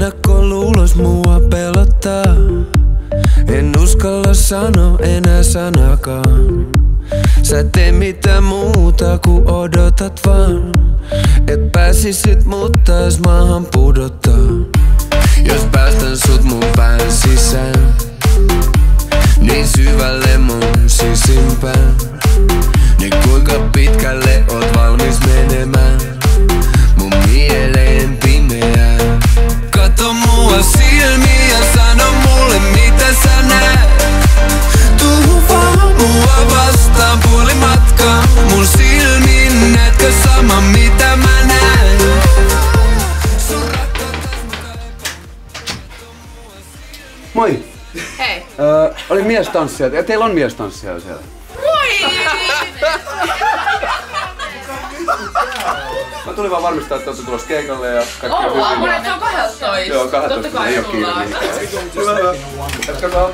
ennakkoluulos mua pelottaa. En uskalla sanoa enää sanakaan. Sä et tee mitään muuta ku odotat vaan, et pääsisit mut taas maahan pudottaa. Jos päästän sut mun pään sisään, niin syvälle mun sisimpään, niin kuinka pitkälle oot valmis menemään mun mieleen pimeään? Kato mua silmiin ja sano mulle mitä sä näet. Tuu vaan mua vastaan puoli matkaa mun silmiin, näetkö sama mitä mä näen? Moi! Hei! Oli miestanssia. Ja teillä on miestanssia siellä. Moi! Mä tulin vaan varmistaa, että olette tulossa keikalle ja kaikki on hyvin. Ollaan, se on 12. Joo, 12. Totta kai ei oo kiire mihinkään. Hyvä. Jatkakaa.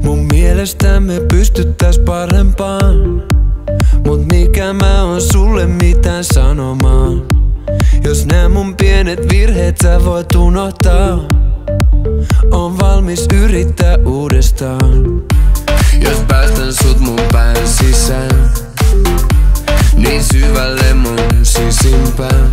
Mun mielestä me pystyttäis parempaan, mut mikä mä oon sulle mitään sanomaan? Jos nää mun pienet virheet sä voit unohtaa, oon valmis yrittää uudestaan. Jos päästän sut mun pään sisään, niin syvälle mun sisimpään,